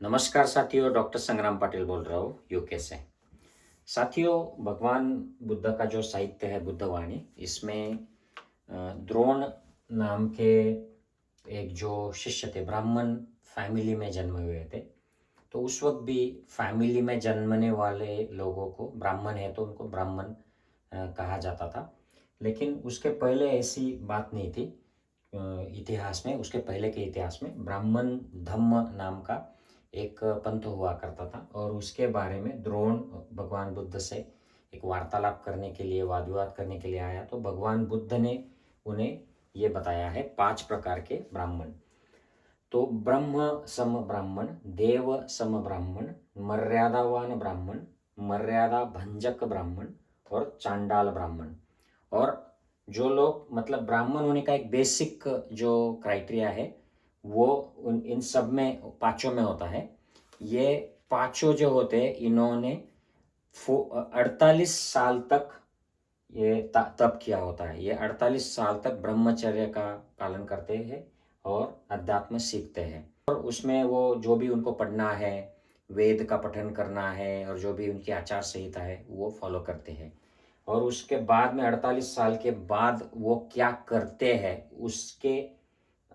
नमस्कार साथियों, डॉक्टर संग्राम पाटिल बोल रहा हूँ यूके से। साथियों, भगवान बुद्ध का जो साहित्य है बुद्धवाणी, इसमें द्रोण नाम के एक जो शिष्य थे, ब्राह्मण फैमिली में जन्मे हुए थे। तो उस वक्त भी फैमिली में जन्मने वाले लोगों को, ब्राह्मण है तो उनको ब्राह्मण कहा जाता था। लेकिन उसके पहले ऐसी बात नहीं थी। इतिहास में, उसके पहले के इतिहास में ब्राह्मण धम्म नाम का एक पंथ हुआ करता था और उसके बारे में द्रोण भगवान बुद्ध से एक वार्तालाप करने के लिए, वाद विवाद करने के लिए आया। तो भगवान बुद्ध ने उन्हें ये बताया है 5 प्रकार के ब्राह्मण। तो ब्रह्म सम ब्राह्मण, देव सम ब्राह्मण, मर्यादावान ब्राह्मण, मर्यादा भंजक ब्राह्मण और चांडाल ब्राह्मण। और जो लोग, मतलब ब्राह्मण होने का एक बेसिक जो क्राइटेरिया है वो इन सब में, पांचों में होता है। ये पांचों जो होते हैं, इन्होंने 48 साल तक ये तप किया होता है। ये 48 साल तक ब्रह्मचर्य का पालन करते हैं और अध्यात्म सीखते हैं। और उसमें वो जो भी उनको पढ़ना है, वेद का पठन करना है और जो भी उनकी आचार संहिता है वो फॉलो करते हैं। और उसके बाद में 48 साल के बाद वो क्या करते हैं, उसके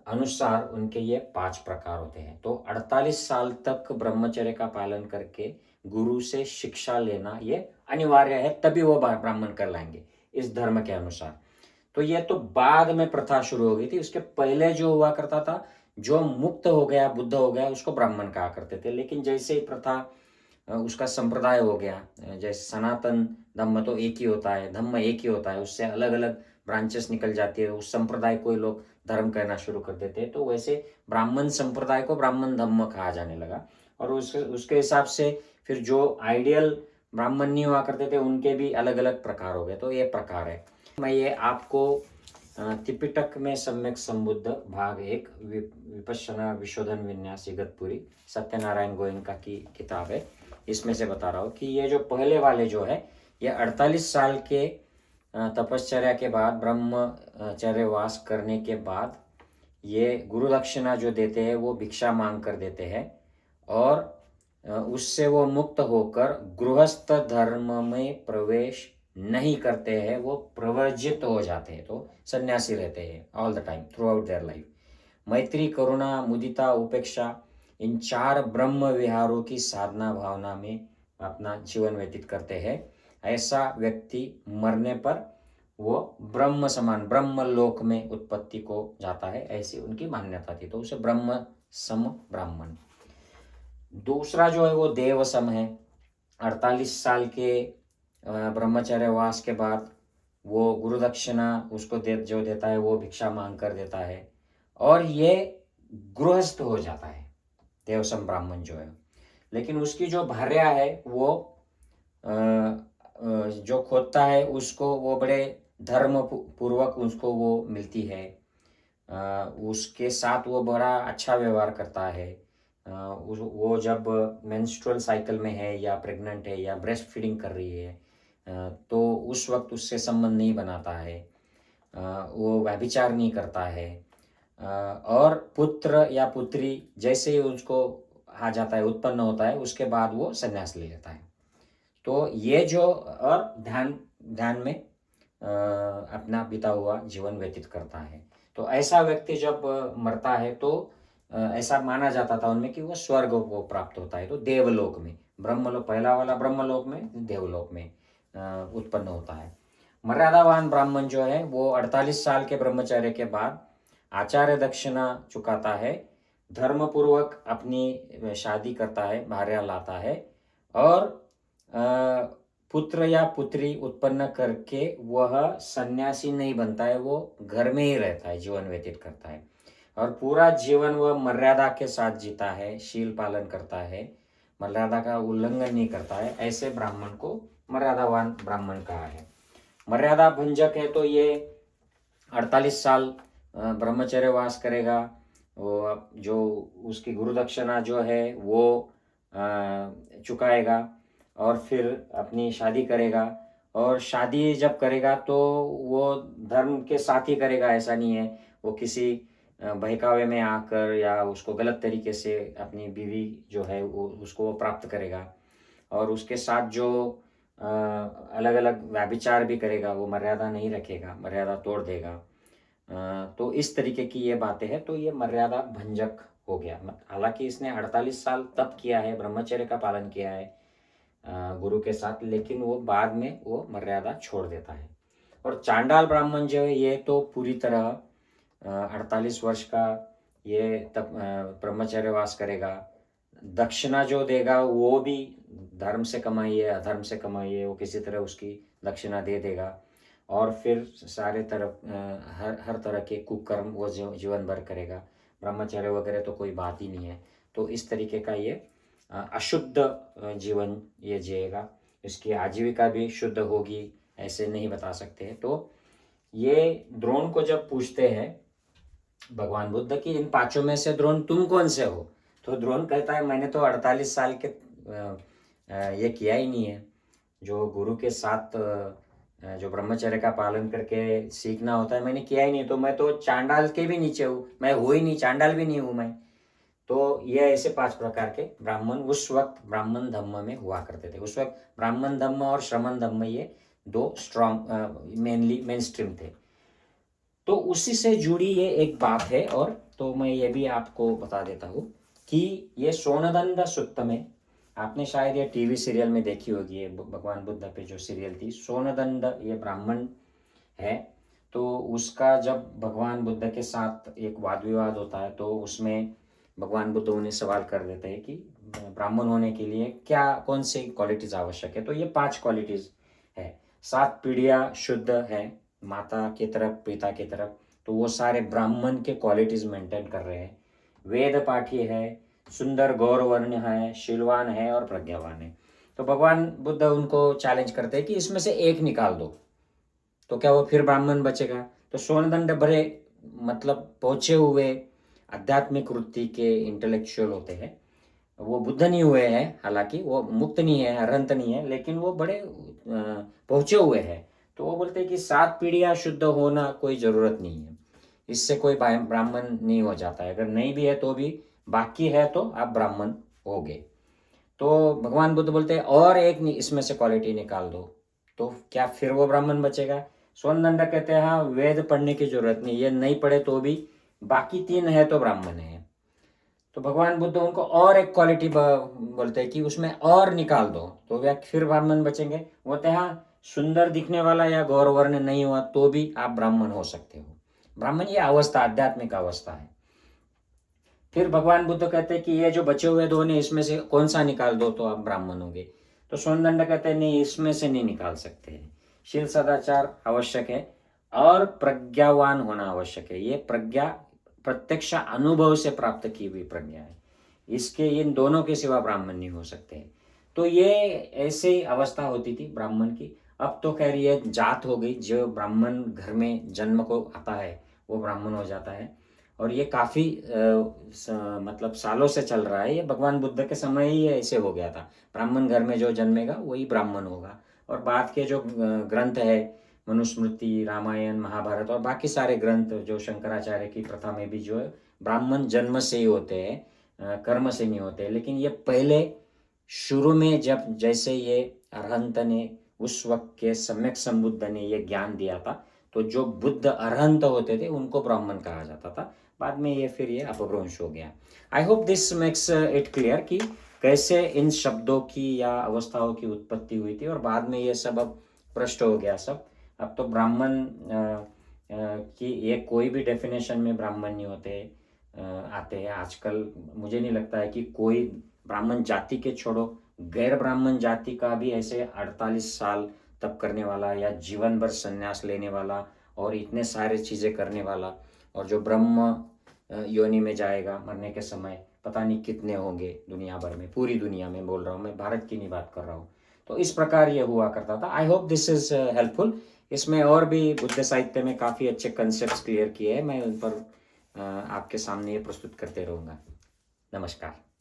अनुसार उनके ये 5 प्रकार होते हैं। तो 48 साल तक ब्रह्मचर्य का पालन करके गुरु से शिक्षा लेना ये अनिवार्य है, तभी वो ब्राह्मण कहलाएंगे इस धर्म के अनुसार। तो ये तो बाद में प्रथा शुरू हो गई थी। उसके पहले जो हुआ करता था, जो मुक्त हो गया, बुद्ध हो गया, उसको ब्राह्मण कहा करते थे। लेकिन जैसे ही प्रथा, उसका संप्रदाय हो गया, जैसे सनातन धम्म तो एक ही होता है, धम्म एक ही होता है, उससे अलग अलग ब्रांचेस निकल जाती है, उस संप्रदाय को लोग धर्म कहना शुरू कर देते हैं। तो वैसे ब्राह्मण संप्रदाय को ब्राह्मण धम्म कहा जाने लगा। और उसके हिसाब से फिर जो आइडियल ब्राह्मण नहीं हुआ करते थे, उनके भी अलग अलग प्रकार हो गए। तो ये प्रकार है। मैं ये आपको त्रिपिटक में सम्यक संबुद्ध भाग 1 विपश्यना विशोधन विन्यास इगतपुरी, सत्यनारायण गोयनका की किताब है, इसमें से बता रहा हूँ कि ये जो पहले वाले जो है, ये 48 साल के तपश्चर्या के बाद, ब्रह्मचर्य वास करने के बाद, ये गुरु दक्षिणा जो देते हैं वो भिक्षा मांग कर देते हैं और उससे वो मुक्त होकर गृहस्थ धर्म में प्रवेश नहीं करते हैं, वो प्रवर्जित हो जाते हैं। तो सन्यासी रहते हैं all the time, through out their life. मैत्री, करुणा, मुदिता, उपेक्षा, इन 4 ब्रह्म विहारों की साधना भावना में अपना जीवन व्यतीत करते हैं। ऐसा व्यक्ति मरने पर वो ब्रह्म समान, ब्रह्म लोक में उत्पत्ति को जाता है, ऐसी उनकी मान्यता थी। तो उसे ब्रह्म सम ब्राह्मण। दूसरा जो है वो देव सम है। 48 साल के ब्रह्मचर्य वास के बाद वो गुरु दक्षिणा उसको जो देता है वो भिक्षा मांग कर देता है और ये गृहस्थ हो जाता है, देवसम ब्राह्मण जो है। लेकिन उसकी जो भार्या है वो जो खोदता है उसको वो बड़े धर्म पूर्वक उसको वो मिलती है। उसके साथ वो बड़ा अच्छा व्यवहार करता है। वो जब मेंस्ट्रुअल साइकिल में है या प्रेग्नेंट है या ब्रेस्ट फीडिंग कर रही है, तो उस वक्त उससे संबंध नहीं बनाता है, वो व्यभिचार नहीं करता है। और पुत्र या पुत्री जैसे ही उसको आ जाता है, उत्पन्न होता है, उसके बाद वो संन्यास ले लेता है। तो ये जो, और ध्यान ध्यान में अपना बीता हुआ जीवन व्यतीत करता है। तो ऐसा व्यक्ति जब मरता है तो ऐसा माना जाता था उनमें कि वो स्वर्ग को प्राप्त होता है। तो देवलोक में, ब्रह्मलोक, पहला वाला ब्रह्मलोक में, देवलोक में उत्पन्न होता है। मर्यादावान ब्राह्मण जो है वो 48 साल के ब्रह्मचर्य के बाद आचार्य दक्षिणा चुकाता है, धर्मपूर्वक अपनी शादी करता है, भार्या लाता है और पुत्र या पुत्री उत्पन्न करके वह सन्यासी नहीं बनता है, वो घर में ही रहता है, जीवन व्यतीत करता है और पूरा जीवन वह मर्यादा के साथ जीता है, शील पालन करता है, मर्यादा का उल्लंघन नहीं करता है। ऐसे ब्राह्मण को मर्यादावान ब्राह्मण कहा है। मर्यादा भंजक है तो ये 48 साल ब्रह्मचर्य वास करेगा, वो जो उसकी गुरु दक्षिणा जो है वो चुकाएगा और फिर अपनी शादी करेगा। और शादी जब करेगा तो वो धर्म के साथ ही करेगा, ऐसा नहीं है वो किसी बहकावे में आकर या उसको गलत तरीके से अपनी बीवी जो है वो उसको वो प्राप्त करेगा, और उसके साथ जो अलग अलग व्यभिचार भी करेगा, वो मर्यादा नहीं रखेगा, मर्यादा तोड़ देगा। तो इस तरीके की ये बातें हैं, तो ये मर्यादा भंजक हो गया। हालांकि इसने 48 साल तप किया है, ब्रह्मचर्य का पालन किया है गुरु के साथ, लेकिन वो बाद में वो मर्यादा छोड़ देता है। और चांडाल ब्राह्मण जो है ये तो पूरी तरह 48 वर्ष का ये तब ब्रह्मचर्यवास करेगा। दक्षिणा जो देगा वो भी धर्म से कमाइए अधर्म से कमाइए, वो किसी तरह उसकी दक्षिणा दे देगा। और फिर सारे तरफ हर तरह के कुकर्म वो जीवन भर करेगा। ब्रह्मचर्य वगैरह तो कोई बात ही नहीं है। तो इस तरीके का ये अशुद्ध जीवन ये जिएगा। इसकी आजीविका भी शुद्ध होगी ऐसे नहीं बता सकते हैं। तो ये द्रोण को जब पूछते हैं भगवान बुद्ध कि इन पांचों में से द्रोण तुम कौन से हो, तो द्रोण कहता है मैंने तो 48 साल के ये किया ही नहीं है। जो गुरु के साथ जो ब्रह्मचर्य का पालन करके सीखना होता है मैंने किया ही नहीं, तो मैं तो चांडाल के भी नीचे हूँ, मैं हो ही नहीं, चांडाल भी नहीं हूँ मैं। तो ये ऐसे 5 प्रकार के ब्राह्मण उस वक्त ब्राह्मण धम्म में हुआ करते थे। उस वक्त ब्राह्मण धम्म और श्रमण धम्म ये 2 स्ट्रॉन्ग मेनली मेन स्ट्रीम थे। तो उसी से जुड़ी ये एक बात है। और तो मैं ये भी आपको बता देता हूँ कि ये सोनदंड सुत्त में, आपने शायद ये टीवी सीरियल में देखी होगी, ये भगवान बुद्ध पे जो सीरियल थी सोनदंड, ये ब्राह्मण है। तो उसका जब भगवान बुद्ध के साथ एक वाद विवाद होता है, तो उसमें भगवान बुद्ध उन्हें सवाल कर देते हैं कि ब्राह्मण होने के लिए क्या कौन सी क्वालिटीज आवश्यक है। तो ये 5 क्वालिटीज है। 7 पीढ़ियाँ शुद्ध है माता की तरफ पिता की तरफ, तो वो सारे ब्राह्मण के क्वालिटीज मेंटेन कर रहे हैं। वेद पाठी है, सुंदर गौरवर्ण है, शीलवान है और प्रज्ञावान है। तो भगवान बुद्ध उनको चैलेंज करते हैं कि इसमें से एक निकाल दो, तो क्या वो फिर ब्राह्मण बचेगा। तो सोनदंड भरे मतलब पहुंचे हुए आध्यात्मिक वृत्ति के इंटेलेक्चुअल होते हैं। वो बुद्ध नहीं हुए हैं, हालांकि वो मुक्त नहीं है, अरहंत नहीं है, लेकिन वो बड़े पहुंचे हुए हैं। तो वो बोलते हैं कि 7 पीढ़ियां शुद्ध होना कोई जरूरत नहीं है, इससे कोई ब्राह्मण नहीं हो जाता है। अगर नहीं भी है तो भी बाकी है तो आप ब्राह्मण हो गए। तो भगवान बुद्ध बोलते हैं और एक इसमें से क्वालिटी निकाल दो, तो क्या फिर वो ब्राह्मण बचेगा। सोनदंड कहते हैं हाँ वेद पढ़ने की जरूरत नहीं, ये नहीं पढ़े तो भी बाकी 3 है तो ब्राह्मण है। तो भगवान बुद्ध उनको और एक क्वालिटी बोलते हैं कि उसमें और निकाल दो, तो वे फिर ब्राह्मण बचेंगे। बोलते हैं हाँ सुंदर दिखने वाला या गौरवर्ण नहीं हुआ तो भी आप ब्राह्मण हो सकते हो। ब्राह्मण ये अवस्था आध्यात्मिक अवस्था है। फिर भगवान बुद्ध कहते हैं कि ये जो बचे हुए 2 ने इसमें से कौन सा निकाल दो तो आप ब्राह्मण होंगे। तो सोनदंड कहते हैं नहीं इसमें से नहीं निकाल सकते। शील सदाचार आवश्यक है और प्रज्ञावान होना आवश्यक है। ये प्रज्ञा प्रत्यक्ष अनुभव से प्राप्त की हुई प्रज्ञा है, इसके इन दोनों के सिवा ब्राह्मण नहीं हो सकते। तो ये ऐसे अवस्था होती थी ब्राह्मण की। अब तो खैर ये जात हो गई, जो ब्राह्मण घर में जन्म को आता है वो ब्राह्मण हो जाता है। और ये काफ़ी मतलब सालों से चल रहा है। ये भगवान बुद्ध के समय ही ऐसे हो गया था, ब्राह्मण घर में जो जन्मेगा वही ब्राह्मण होगा। और बाद के जो ग्रंथ है मनुस्मृति, रामायण, महाभारत और बाकी सारे ग्रंथ जो शंकराचार्य की प्रथा में भी जो है ब्राह्मण जन्म से ही होते हैं, कर्म से नहीं होते। लेकिन ये पहले शुरू में जब जैसे ये अरहंत ने उस वक्त के सम्यक संबुद्ध ने ये ज्ञान दिया था, तो जो बुद्ध अरहंत होते थे उनको ब्राह्मण कहा जाता था। बाद में ये फिर ये अपभ्रंश हो गया। I hope this makes it clear कि कैसे इन शब्दों की या अवस्थाओं की उत्पत्ति हुई थी और बाद में ये सब अब भ्रष्ट हो गया सब। अब तो ब्राह्मण की ये कोई भी डेफिनेशन में ब्राह्मण नहीं होते आते हैं आजकल। मुझे नहीं लगता है कि कोई ब्राह्मण जाति के छोड़ो गैर ब्राह्मण जाति का भी ऐसे 48 साल तप करने वाला या जीवन भर संन्यास लेने वाला और इतने सारे चीज़ें करने वाला, और जो ब्रह्म योनि में जाएगा मरने के समय पता नहीं कितने होंगे दुनिया भर में, पूरी दुनिया में बोल रहा हूँ मैं, भारत की नहीं बात कर रहा हूँ। तो इस प्रकार ये हुआ करता था। I hope this is helpful. इसमें और भी बुद्ध साहित्य में काफ़ी अच्छे कंसेप्ट क्लियर किए हैं, मैं उन पर आपके सामने ये प्रस्तुत करते रहूँगा। नमस्कार।